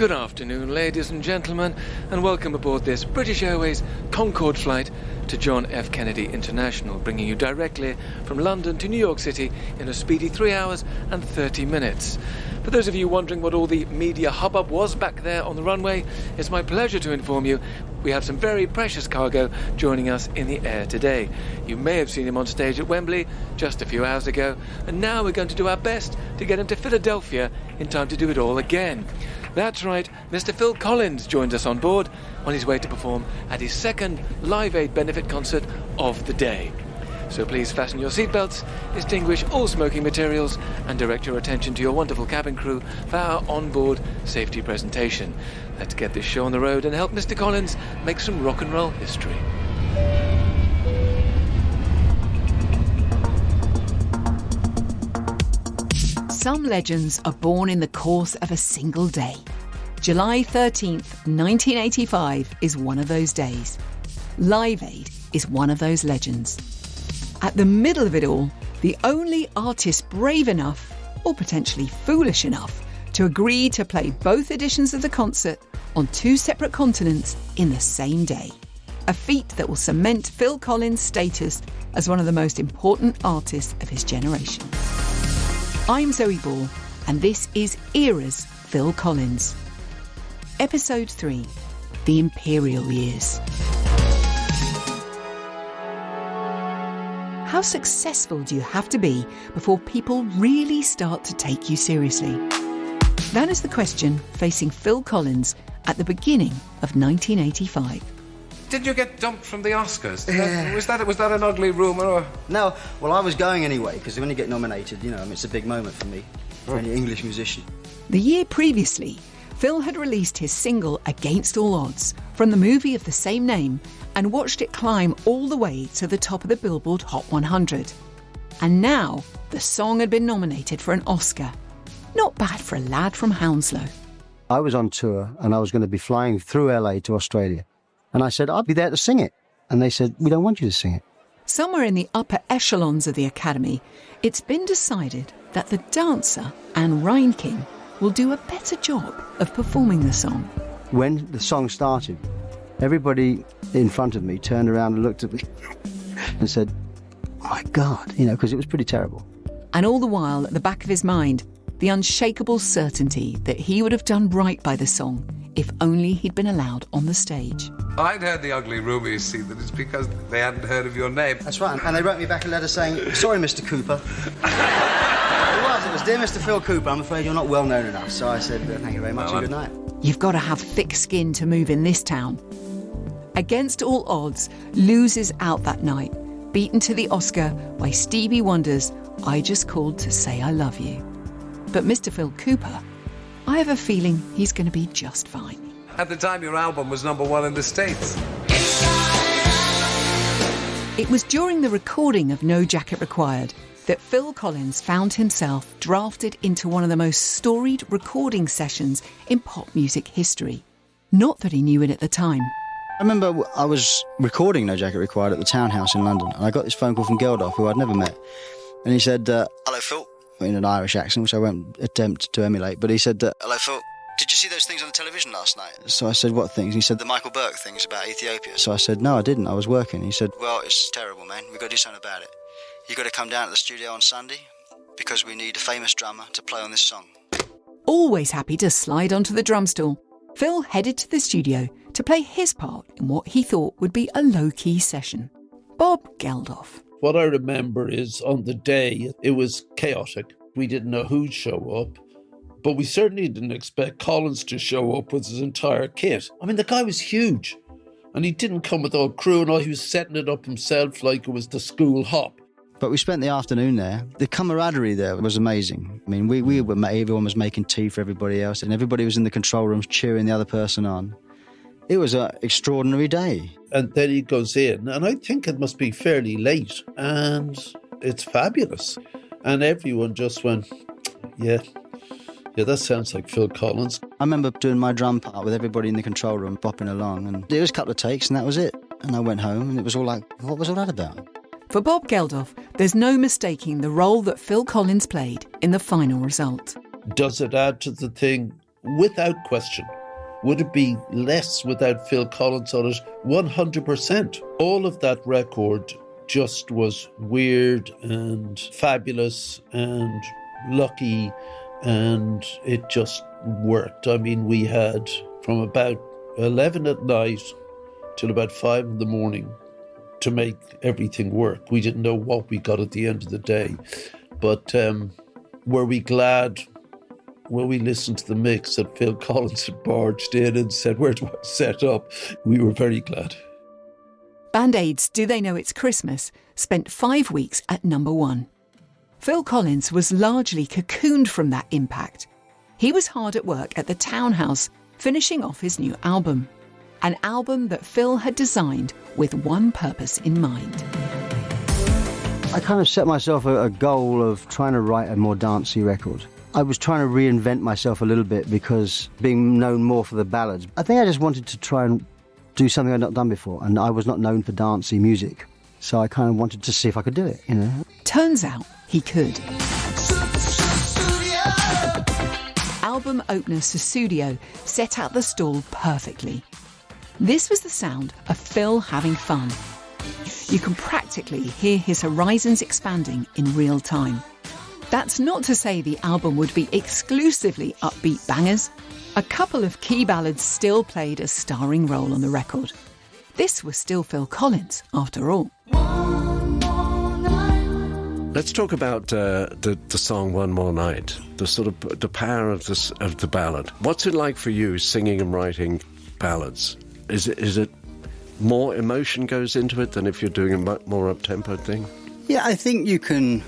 Good afternoon, ladies and gentlemen, and welcome aboard this British Airways Concorde flight to John F. Kennedy International, bringing you directly from London to New York City in a speedy 3 hours and 30 minutes. For those of you wondering what all the media hubbub was back there on the runway, it's my pleasure to inform you we have some very precious cargo joining us in the air today. You may have seen him on stage at Wembley just a few hours ago, and now we're going to do our best to get him to Philadelphia in time to do it all again. That's right, Mr. Phil Collins joins us on board on his way to perform at his second Live Aid benefit concert of the day. So please fasten your seatbelts, extinguish all smoking materials, and direct your attention to your wonderful cabin crew for our onboard safety presentation. Let's get this show on the road and help Mr. Collins make some rock and roll history. Some legends are born in the course of a single day. July 13th, 1985 is one of those days. Live Aid is one of those legends. At the middle of it all, the only artist brave enough, or potentially foolish enough, to agree to play both editions of the concert on two separate continents in the same day. A feat that will cement Phil Collins' status as one of the most important artists of his generation. I'm Zoe Ball, and this is Era's Phil Collins. Episode 3, The Imperial Years. How successful do you have to be before people really start to take you seriously? That is the question facing Phil Collins at the beginning of 1985. Did you get dumped from the Oscars? Was that an ugly rumour? Or? No, well, I was going anyway, because when you get nominated, it's a big moment for me, for any English musician. The year previously, Phil had released his single Against All Odds from the movie of the same name and watched it climb all the way to the top of the Billboard Hot 100. And now, the song had been nominated for an Oscar. Not bad for a lad from Hounslow. I was on tour, and I was going to be flying through LA to Australia. And I said, I'll be there to sing it. And they said, we don't want you to sing it. Somewhere in the upper echelons of the Academy, it's been decided that the dancer, Anne Reinking, will do a better job of performing the song. When the song started, everybody in front of me turned around and looked at me and said, oh my God, because it was pretty terrible. And all the while, at the back of his mind, the unshakable certainty that he would have done right by the song if only he'd been allowed on the stage. I'd heard the ugly rumour, you see, that it's because they hadn't heard of your name. That's right, and they wrote me back a letter saying, sorry, Mr. Cooper. It was, dear Mr. Phil Cooper, I'm afraid you're not well known enough. So I said, thank you very much and good night. You've got to have thick skin to move in this town. Against All Odds loses out that night, beaten to the Oscar by Stevie Wonder's I Just Called to Say I Love You. But Mr. Phil Cooper, I have a feeling he's going to be just fine. At the time, your album was #1 in the States. It was during the recording of No Jacket Required that Phil Collins found himself drafted into one of the most storied recording sessions in pop music history. Not that he knew it at the time. I remember I was recording No Jacket Required at the Townhouse in London, and I got this phone call from Geldof, who I'd never met. And he said, hello, Phil, in an Irish accent, which I won't attempt to emulate. But he said, hello, Phil, did you see those things on the television last night? So I said, what things? He said, the Michael Burke things about Ethiopia. So I said, no, I didn't. I was working. He said, well, it's terrible, man. We've got to do something about it. You've got to come down to the studio on Sunday because we need a famous drummer to play on this song. Always happy to slide onto the drum stool, Phil headed to the studio to play his part in what he thought would be a low-key session. Bob Geldof. What I remember is on the day, it was chaotic. We didn't know who'd show up, but we certainly didn't expect Collins to show up with his entire kit. I mean, the guy was huge, and he didn't come with all crew and all. He was setting it up himself like it was the school hop. But we spent the afternoon there. The camaraderie there was amazing. I mean, everyone was making tea for everybody else, and everybody was in the control rooms cheering the other person on. It was an extraordinary day. And then he goes in, and I think it must be fairly late, and it's fabulous. And everyone just went, yeah, that sounds like Phil Collins. I remember doing my drum part with everybody in the control room, bopping along, and it was a couple of takes, and that was it. And I went home, and it was all like, what was all that about? For Bob Geldof, there's no mistaking the role that Phil Collins played in the final result. Does it add to the thing? without question. Would it be less without Phil Collins on it? 100%. All of that record just was weird and fabulous and lucky, and it just worked. I mean, we had from about 11 at night till about 5 in the morning to make everything work. We didn't know what we got at the end of the day. But were we glad when we listened to the mix that Phil Collins had barged in and said, "Where do I set up?" We were very glad. Band Aid's Do They Know It's Christmas spent 5 weeks at number 1. Phil Collins was largely cocooned from that impact. He was hard at work at the Townhouse, finishing off his new album. An album that Phil had designed with one purpose in mind. I kind of set myself a goal of trying to write a more dancey record. I was trying to reinvent myself a little bit because being known more for the ballads, I think I just wanted to try and do something I'd not done before, and I was not known for dancey music. So I kind of wanted to see if I could do it, you know. Turns out he could. Album opener Sussudio set out the stall perfectly. This was the sound of Phil having fun. You can practically hear his horizons expanding in real time. That's not to say the album would be exclusively upbeat bangers. A couple of key ballads still played a starring role on the record. This was still Phil Collins, after all. Let's talk about the song "One More Night." The sort of the power of the ballad. What's it like for you singing and writing ballads? Is it more emotion goes into it than if you're doing a more up-tempo thing? Yeah, I think you can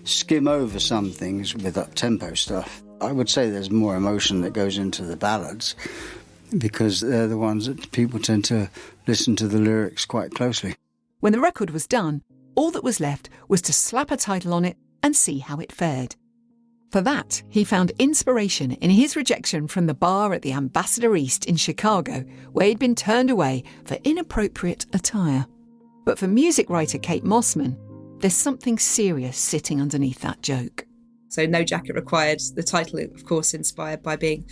skim over some things with up-tempo stuff. I would say there's more emotion that goes into the ballads because they're the ones that people tend to listen to the lyrics quite closely. When the record was done, all that was left was to slap a title on it and see how it fared. For that, he found inspiration in his rejection from the bar at the Ambassador East in Chicago, where he'd been turned away for inappropriate attire. But for music writer Kate Mossman, there's something serious sitting underneath that joke. So No Jacket Required, the title, of course, inspired by being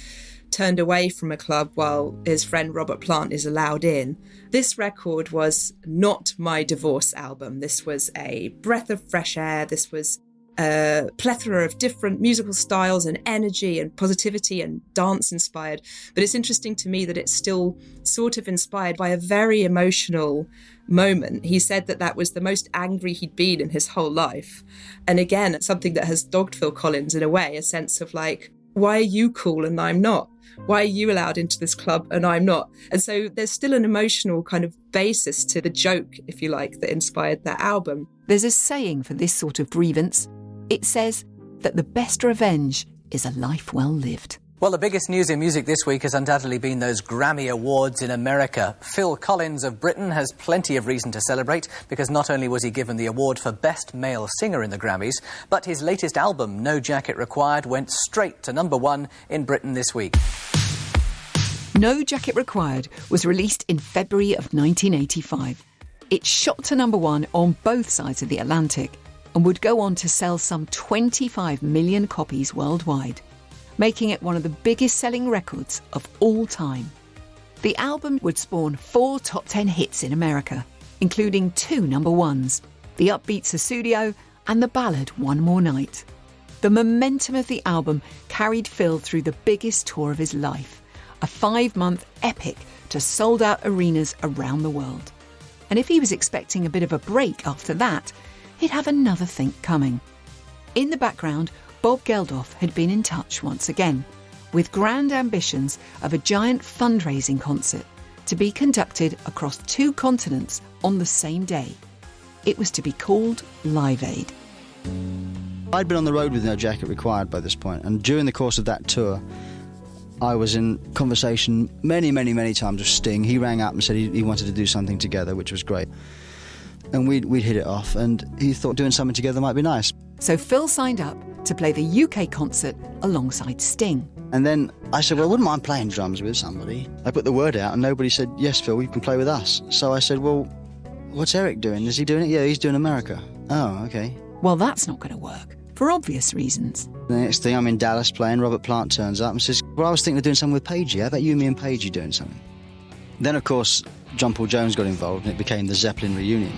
turned away from a club while his friend Robert Plant is allowed in. This record was not my divorce album. This was a breath of fresh air. This was a plethora of different musical styles and energy and positivity and dance inspired. But it's interesting to me that it's still sort of inspired by a very emotional moment. He said that was the most angry he'd been in his whole life. And again, it's something that has dogged Phil Collins in a way, a sense of like, why are you cool and I'm not? Why are you allowed into this club and I'm not? And so there's still an emotional kind of basis to the joke, if you like, that inspired that album. There's a saying for this sort of grievance. It says that the best revenge is a life well lived. Well, the biggest news in music this week has undoubtedly been those Grammy Awards in America. Phil Collins of Britain has plenty of reason to celebrate because not only was he given the award for Best Male Singer in the Grammys, but his latest album, No Jacket Required, went straight to number 1 in Britain this week. No Jacket Required was released in February of 1985. It shot to number 1 on both sides of the Atlantic and would go on to sell some 25 million copies worldwide, making it one of the biggest selling records of all time. The album would spawn 4 top 10 hits in America, including 2 number 1s, the upbeat Sussudio and the ballad One More Night. The momentum of the album carried Phil through the biggest tour of his life, a 5-month epic to sold-out arenas around the world. And if he was expecting a bit of a break after that, he'd have another think coming. In the background, Bob Geldof had been in touch once again, with grand ambitions of a giant fundraising concert to be conducted across 2 continents on the same day. It was to be called Live Aid. I'd been on the road with No Jacket Required by this point, and during the course of that tour, I was in conversation many times with Sting. He rang up and said he wanted to do something together, which was great. And we'd hit it off, and he thought doing something together might be nice. So Phil signed up to play the UK concert alongside Sting. And then I said, well, I wouldn't mind playing drums with somebody. I put the word out, and nobody said, yes, Phil, you can play with us. So I said, well, what's Eric doing? Is he doing it? Yeah, he's doing America. Oh, okay. Well, that's not going to work. for obvious reasons. The next thing, I'm in Dallas playing, Robert Plant turns up and says, well, I was thinking of doing something with Pagey. How about you, me and Pagey doing something? Then, of course, John Paul Jones got involved and it became the Zeppelin reunion.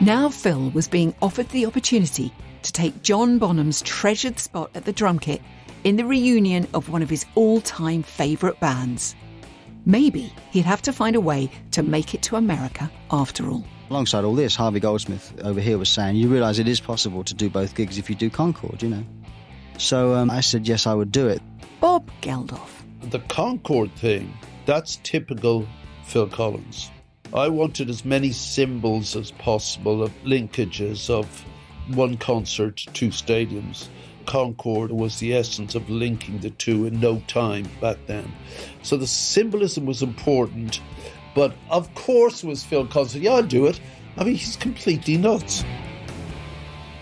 Now Phil was being offered the opportunity to take John Bonham's treasured spot at the drum kit in the reunion of one of his all-time favourite bands. Maybe he'd have to find a way to make it to America after all. Alongside all this, Harvey Goldsmith over here was saying, you realise it is possible to do both gigs if you do Concorde, you know. So I said, yes, I would do it. Bob Geldof. The Concorde thing, that's typical Phil Collins. I wanted as many symbols as possible of linkages of one concert, two stadiums. Concorde was the essence of linking the two in no time back then. So the symbolism was important, but of course was Phil Collins. Yeah, I'll do it. I mean, he's completely nuts.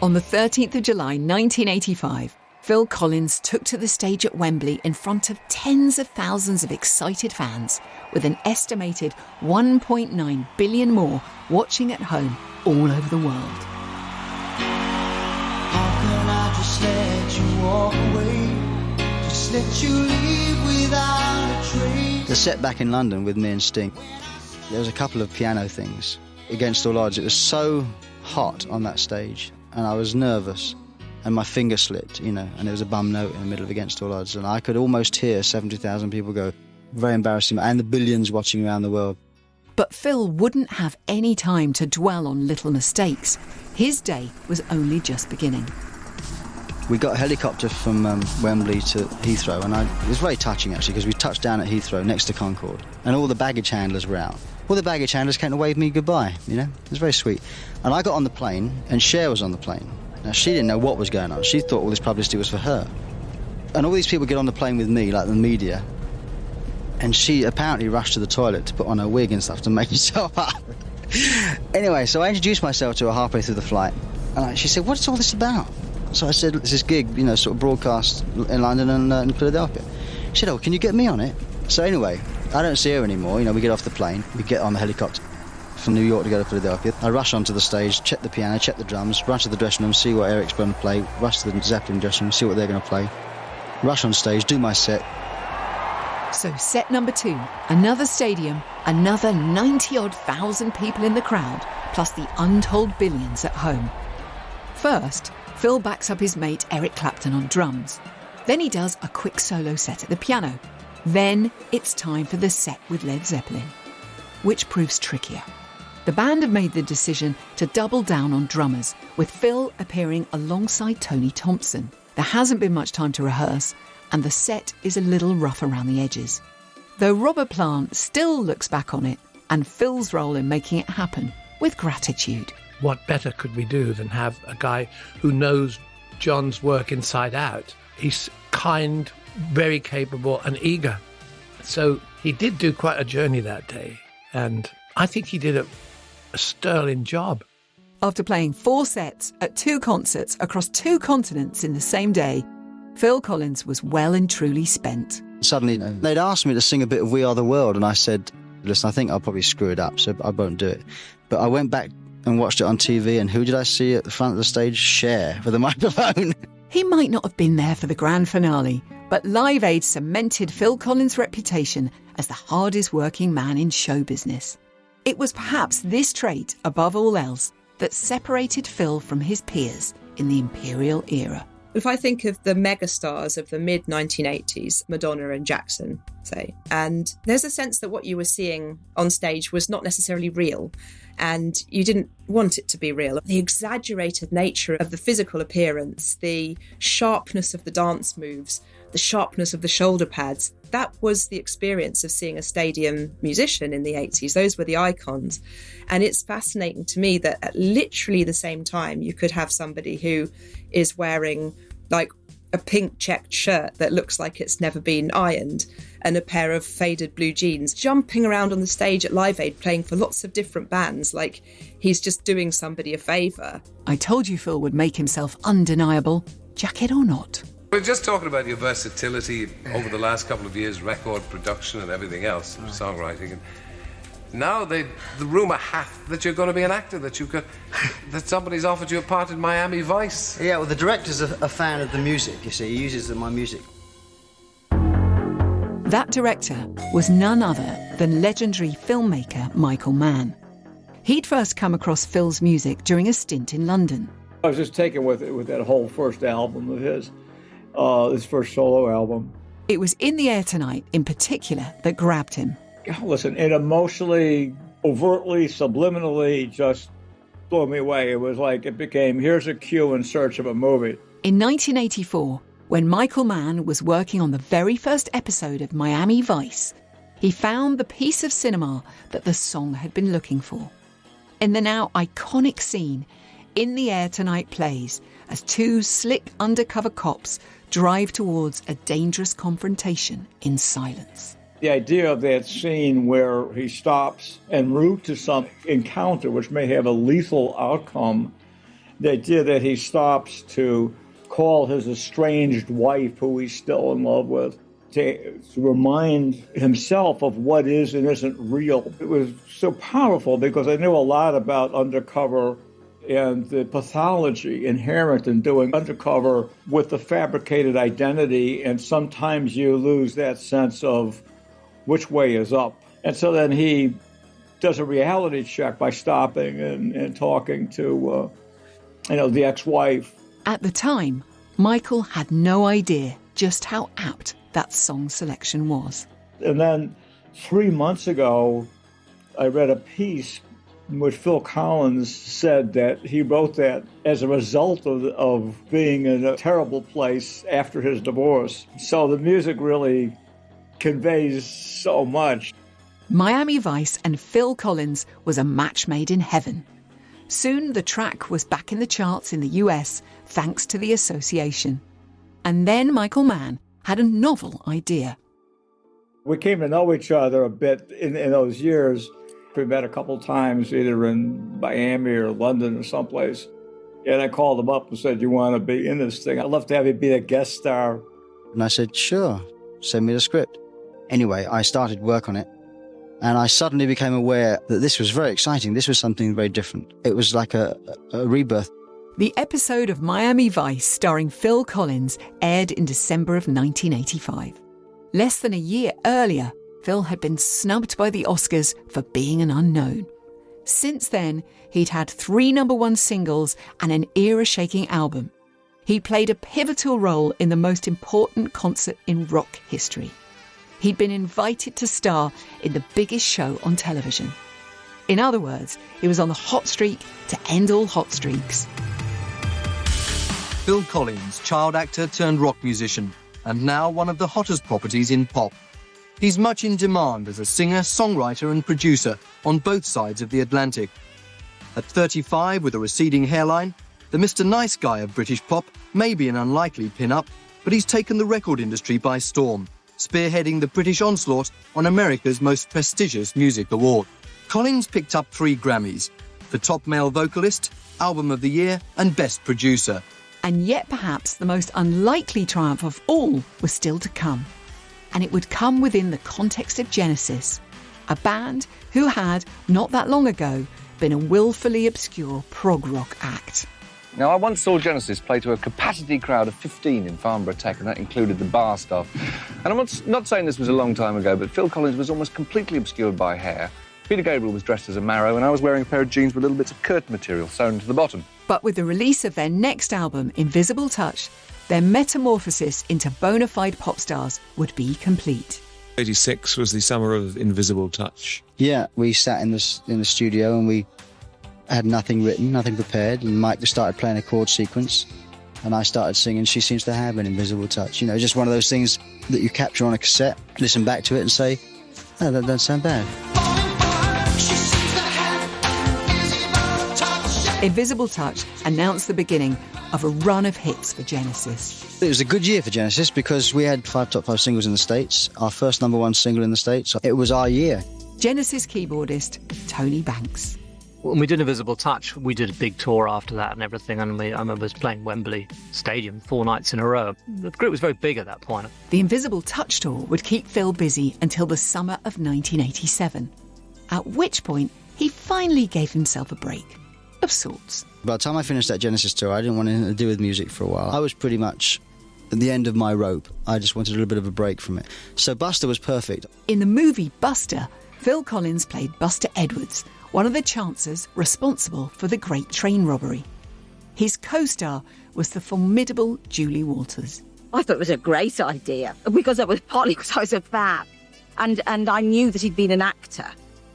On the 13th of July 1985, Phil Collins took to the stage at Wembley in front of tens of thousands of excited fans, with an estimated 1.9 billion more watching at home all over the world. Just let you walk away, just let you leave without a trace. The set back in London with me and Sting, there was a couple of piano things. Against all odds, it was so hot on that stage, and I was nervous, and my finger slipped, you know, and there was a bum note in the middle of Against All Odds, and I could almost hear 70,000 people go, very embarrassing, and the billions watching around the world. But Phil wouldn't have any time to dwell on little mistakes. His day was only just beginning. We got a helicopter from Wembley to Heathrow, and it was very touching, actually, because we touched down at Heathrow next to Concorde, and all the baggage handlers were out. All the baggage handlers came to wave me goodbye, you know? It was very sweet. And I got on the plane, and Cher was on the plane. Now, she didn't know what was going on. She thought all this publicity was for her. And all these people get on the plane with me, like the media, and she apparently rushed to the toilet to put on her wig and stuff to make herself up. Anyway, so I introduced myself to her halfway through the flight, and she said, what's all this about? So I said, it's this gig, you know, sort of broadcast in London and in Philadelphia. She said, oh, can you get me on it? So anyway, I don't see her anymore. You know, we get off the plane, we get on the helicopter from New York to go to Philadelphia. I rush onto the stage, check the piano, check the drums, rush to the dressing room, see what Eric's going to play, rush to the Zeppelin dressing room, see what they're going to play, rush on stage, do my set. So set number 2, another stadium, another 90-odd thousand people in the crowd, plus the untold billions at home. First, Phil backs up his mate Eric Clapton on drums. Then he does a quick solo set at the piano. Then it's time for the set with Led Zeppelin, which proves trickier. The band have made the decision to double down on drummers, with Phil appearing alongside Tony Thompson. There hasn't been much time to rehearse, and the set is a little rough around the edges. Though Robert Plant still looks back on it, and Phil's role in making it happen, with gratitude. What better could we do than have a guy who knows John's work inside out? He's kind, very capable and eager. So he did do quite a journey that day, and I think he did a sterling job. After playing 4 sets at 2 concerts across 2 continents in the same day, Phil Collins was well and truly spent. Suddenly, they'd asked me to sing a bit of We Are the World, and I said, listen, I think I'll probably screw it up, so I won't do it. But I went back and watched it on TV, and who did I see at the front of the stage? Cher, with a microphone. He might not have been there for the grand finale, but Live Aid cemented Phil Collins' reputation as the hardest working man in show business. It was perhaps this trait, above all else, that separated Phil from his peers in the Imperial era. If I think of the megastars of the mid-1980s, Madonna and Jackson, say, and there's a sense that what you were seeing on stage was not necessarily real, and you didn't want it to be real. The exaggerated nature of the physical appearance, the sharpness of the dance moves, the sharpness of the shoulder pads, that was the experience of seeing a stadium musician in the 80s. Those were the icons. And it's fascinating to me that at literally the same time, you could have somebody who is wearing like a pink checked shirt that looks like it's never been ironed and a pair of faded blue jeans, jumping around on the stage at Live Aid, playing for lots of different bands, like he's just doing somebody a favour. I told you Phil would make himself undeniable, jacket or not. We're just talking about your versatility over the last couple of years, record production and everything else, songwriting. Now the rumour hath that you're going to be an actor, that somebody's offered you a part in Miami Vice. Yeah, well, the director's a fan of the music, you see. He uses my music. That director was none other than legendary filmmaker Michael Mann. He'd first come across Phil's music during a stint in London. I was just taken with that whole first album of his first solo album. It was In the Air Tonight, in particular, that grabbed him. Listen, it emotionally, overtly, subliminally just blew me away. It was like it became, here's a cue in search of a movie. In 1984, when Michael Mann was working on the very first episode of Miami Vice, he found the piece of cinema that the song had been looking for. In the now iconic scene, In the Air Tonight plays as two slick undercover cops drive towards a dangerous confrontation in silence. The idea of that scene where he stops en route to some encounter which may have a lethal outcome, the idea that he stops to call his estranged wife, who he's still in love with, to remind himself of what is and isn't real. It was so powerful because I knew a lot about undercover and the pathology inherent in doing undercover with the fabricated identity, and sometimes you lose that sense of which way is up. And so then he does a reality check by stopping and talking to the ex-wife. At the time, Michael had no idea just how apt that song selection was. And then 3 months ago, I read a piece in which Phil Collins said that he wrote that as a result of being in a terrible place after his divorce. So the music really conveys so much. Miami Vice and Phil Collins was a match made in heaven. Soon the track was back in the charts in the US thanks to the association. And then Michael Mann had a novel idea. We came to know each other a bit in those years. We met a couple times either in Miami or London or someplace. And I called him up and said, you want to be in this thing? I'd love to have you be a guest star. And I said, sure, send me the script. Anyway, I started work on it. And I suddenly became aware that this was very exciting. This was something very different. It was like a rebirth. The episode of Miami Vice starring Phil Collins aired in December of 1985. Less than a year earlier, Phil had been snubbed by the Oscars for being an unknown. Since then, he'd had 3 #1 singles and an era-shaking album. He played a pivotal role in the most important concert in rock history. He'd been invited to star in the biggest show on television. In other words, he was on the hot streak to end all hot streaks. Phil Collins, child actor turned rock musician, and now one of the hottest properties in pop. He's much in demand as a singer, songwriter and producer on both sides of the Atlantic. At 35 with a receding hairline, the Mr. Nice Guy of British pop may be an unlikely pin-up, but he's taken the record industry by storm, spearheading the British onslaught on America's most prestigious music award. Collins picked up 3 Grammys for Top Male Vocalist, Album of the Year and Best Producer. And yet perhaps the most unlikely triumph of all was still to come. And it would come within the context of Genesis, a band who had, not that long ago, been a willfully obscure prog rock act. Now, I once saw Genesis play to a capacity crowd of 15 in Farnborough Tech, and that included the bar staff. And I'm not saying this was a long time ago, but Phil Collins was almost completely obscured by hair. Peter Gabriel was dressed as a marrow, and I was wearing a pair of jeans with little bits of curtain material sewn to the bottom. But with the release of their next album, Invisible Touch, their metamorphosis into bona fide pop stars would be complete. 86 was the summer of Invisible Touch. Yeah, we sat in the studio and we had nothing written, nothing prepared, and Mike just started playing a chord sequence, and I started singing She Seems to Have an Invisible Touch. You know, just one of those things that you capture on a cassette, listen back to it and say, oh, that doesn't sound bad. Invisible Touch announced the beginning of a run of hits for Genesis. It was a good year for Genesis because we had 5 top 5 singles in the States, our first #1 single in the States. It was our year. Genesis keyboardist Tony Banks. When we did Invisible Touch, we did a big tour after that and everything, and I remember us playing Wembley Stadium 4 nights in a row. The group was very big at that point. The Invisible Touch tour would keep Phil busy until the summer of 1987. at which point he finally gave himself a break, of sorts. By the time I finished that Genesis tour, I didn't want anything to do with music for a while. I was pretty much at the end of my rope. I just wanted a little bit of a break from it. So Buster was perfect. In the movie Buster, Phil Collins played Buster Edwards, one of the chancers responsible for the Great Train Robbery. His co-star was the formidable Julie Walters. I thought it was a great idea, because partly because I was a fan. And I knew that he'd been an actor.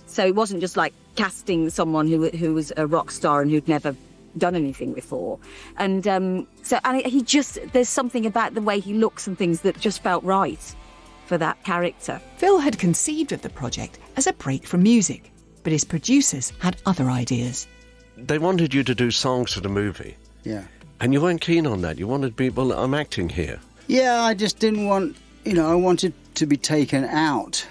So it wasn't just like casting someone who was a rock star and who'd never done anything before. And there's something about the way he looks and things that just felt right for that character. Phil had conceived of the project as a break from music, but his producers had other ideas. They wanted you to do songs for the movie. Yeah. And you weren't keen on that. You wanted to be, well, I'm acting here. Yeah, I just didn't want, I wanted to be taken out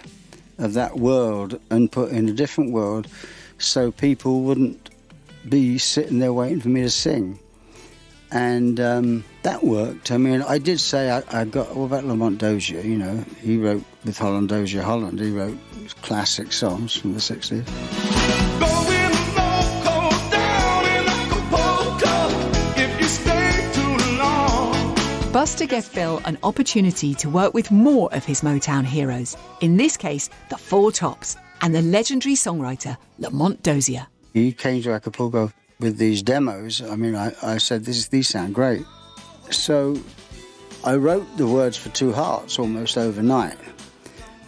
of that world and put in a different world so people wouldn't be sitting there waiting for me to sing. And that worked. I mean, I did say I got, what about Lamont Dozier, he wrote with Holland Dozier Holland, he wrote classic songs from the 60s. Buster gave Phil an opportunity to work with more of his Motown heroes, in this case, the Four Tops, and the legendary songwriter Lamont Dozier. He came to Acapulco with these demos. I mean, I said, these sound great. So I wrote the words for Two Hearts almost overnight.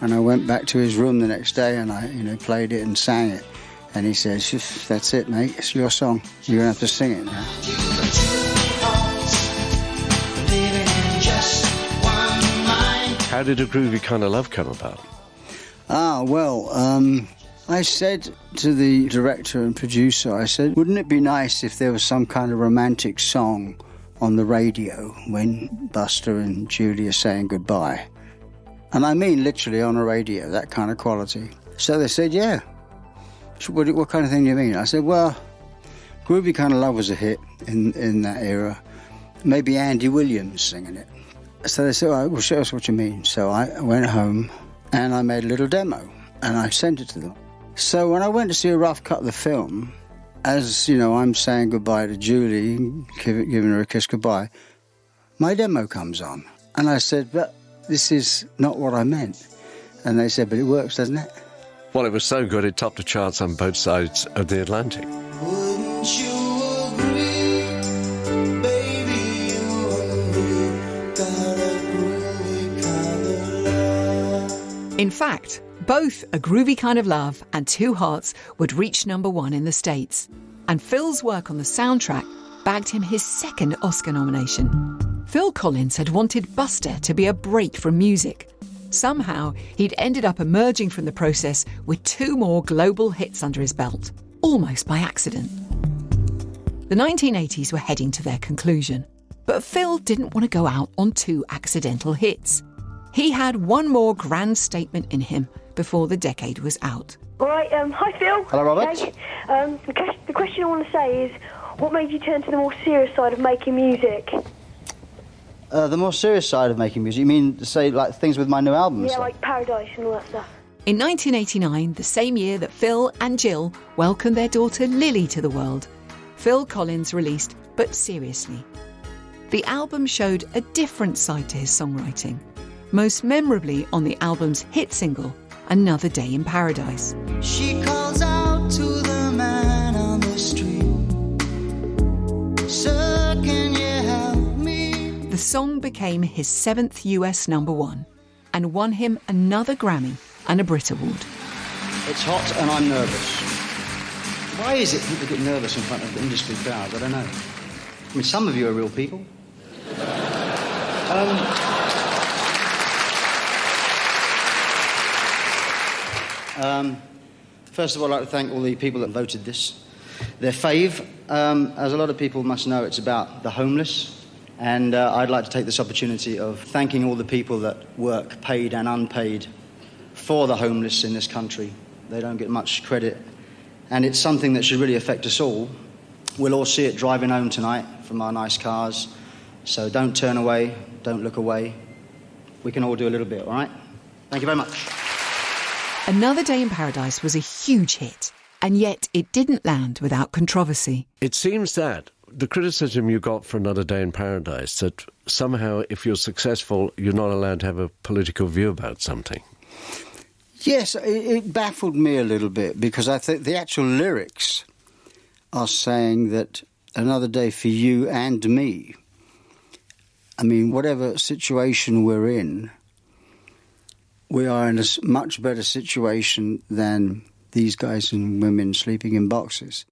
And I went back to his room the next day and I played it and sang it. And he says, that's it, mate, it's your song. You're going to have to sing it now. How did A Groovy Kind of Love come about? I said to the director and producer, I said, wouldn't it be nice if there was some kind of romantic song on the radio when Buster and Julie are saying goodbye? And I mean literally on a radio, that kind of quality. So they said, yeah. What kind of thing do you mean? I said, well, Groovy Kind of Love was a hit in that era. Maybe Andy Williams singing it. So they said, all right, well, show us what you mean. So I went home and I made a little demo and I sent it to them. So when I went to see a rough cut of the film, as, I'm saying goodbye to Julie, giving her a kiss goodbye, my demo comes on. And I said, but this is not what I meant. And they said, but it works, doesn't it? Well, it was so good it topped the charts on both sides of the Atlantic. Wouldn't you agree, baby, you and me got a groovy kind of love. In fact, both A Groovy Kind of Love and Two Hearts would reach #1 in the States. And Phil's work on the soundtrack bagged him his second Oscar nomination. Phil Collins had wanted Buster to be a break from music. Somehow, he'd ended up emerging from the process with 2 more global hits under his belt, almost by accident. The 1980s were heading to their conclusion, but Phil didn't want to go out on 2 accidental hits. He had one more grand statement in him before the decade was out. All right, hi Phil. Hello, Robert. Okay. The question I want to say is, what made you turn to the more serious side of making music? The more serious side of making music? You mean, say, like things with my new album? Yeah, like Paradise and all that stuff. In 1989, the same year that Phil and Jill welcomed their daughter Lily to the world, Phil Collins released But Seriously. The album showed a different side to his songwriting, most memorably on the album's hit single, Another Day in Paradise. She calls out to the man on the street. Sir, can you help me? The song became his 7th US #1 and won him another Grammy and a Brit Award. It's hot and I'm nervous. Why is it people get nervous in front of industry crowds? I don't know. I mean, some of you are real people. First of all, I'd like to thank all the people that voted this. Their fave, as a lot of people must know, it's about the homeless. And I'd like to take this opportunity of thanking all the people that work, paid and unpaid, for the homeless in this country. They don't get much credit. And it's something that should really affect us all. We'll all see it driving home tonight from our nice cars. So don't turn away, don't look away. We can all do a little bit, all right? Thank you very much. Another Day in Paradise was a huge hit, and yet it didn't land without controversy. It seems that the criticism you got for Another Day in Paradise, that somehow if you're successful, you're not allowed to have a political view about something. Yes, it baffled me a little bit, because I think the actual lyrics are saying that another day for you and me. I mean, whatever situation we're in, we are in a much better situation than these guys and women sleeping in boxes.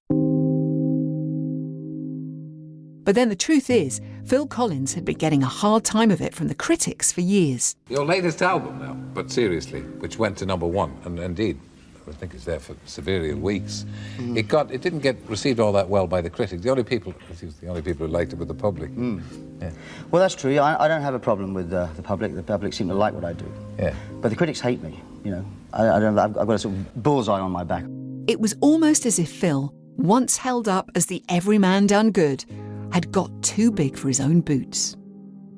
But then the truth is, Phil Collins had been getting a hard time of it from the critics for years. Your latest album now, But Seriously, which went to #1, and indeed, I think it's there for severely weeks. It didn't get received all that well by the critics. The only people who liked it were the public. Yeah. Well, that's true. I don't have a problem with the public. The public seem to like what I do. Yeah. But the critics hate me, you know. I've got a sort of bullseye on my back. It was almost as if Phil, once held up as the everyman done good, had got too big for his own boots.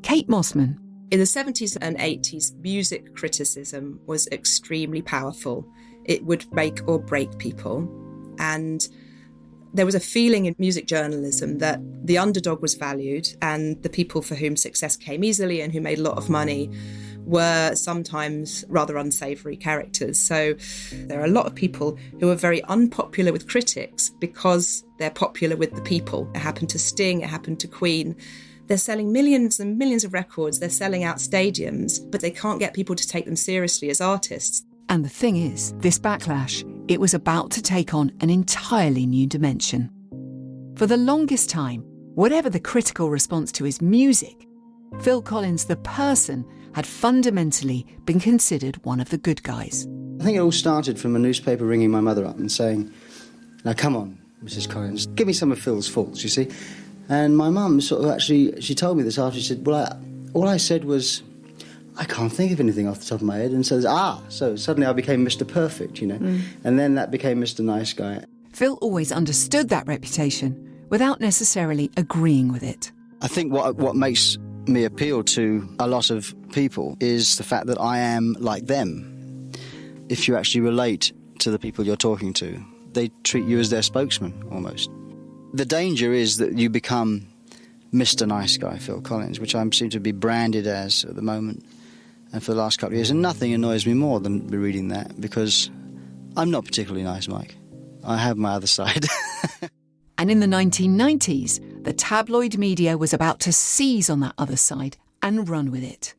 Kate Mossman. In the 70s and 80s, music criticism was extremely powerful. It would make or break people. And there was a feeling in music journalism that the underdog was valued, and the people for whom success came easily and who made a lot of money were sometimes rather unsavoury characters. So there are a lot of people who are very unpopular with critics because they're popular with the people. It happened to Sting, it happened to Queen. They're selling millions and millions of records, they're selling out stadiums, but they can't get people to take them seriously as artists. And the thing is, this backlash, it was about to take on an entirely new dimension. For the longest time, whatever the critical response to his music, Phil Collins, the person, had fundamentally been considered one of the good guys. I think it all started from a newspaper ringing my mother up and saying, "Now come on, Mrs. Collins, give me some of Phil's faults, you see." And my mum sort of she told me this after. She said, "Well, all I said was, I can't think of anything off the top of my head." And so suddenly I became Mr. Perfect, you know. And then that became Mr. Nice Guy. Phil always understood that reputation without necessarily agreeing with it. I think what makes me appeal to a lot of people is the fact that I am like them. If you actually relate to the people you're talking to, they treat you as their spokesman, almost. The danger is that you become Mr. Nice Guy, Phil Collins, which I seem to be branded as at the moment and for the last couple of years. And nothing annoys me more than reading that, because I'm not particularly nice, Mike. I have my other side. And in the 1990s, the tabloid media was about to seize on that other side and run with it.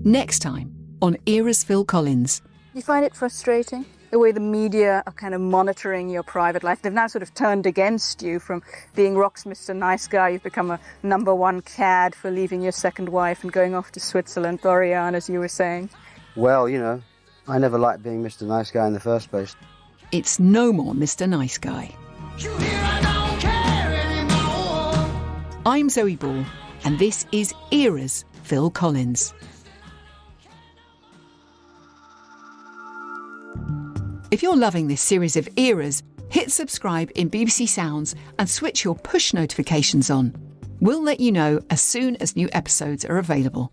Next time on Era's Phil Collins. You find it frustrating, the way the media are kind of monitoring your private life? They've now sort of turned against you. From being Rock's Mr. Nice Guy, you've become a #1 cad for leaving your second wife and going off to Switzerland, Dorian, as you were saying. Well, you know, I never liked being Mr. Nice Guy in the first place. It's no more Mr. Nice Guy. I'm Zoe Ball, and this is Era's Phil Collins. If you're loving this series of Eras, hit subscribe in BBC Sounds and switch your push notifications on. We'll let you know as soon as new episodes are available.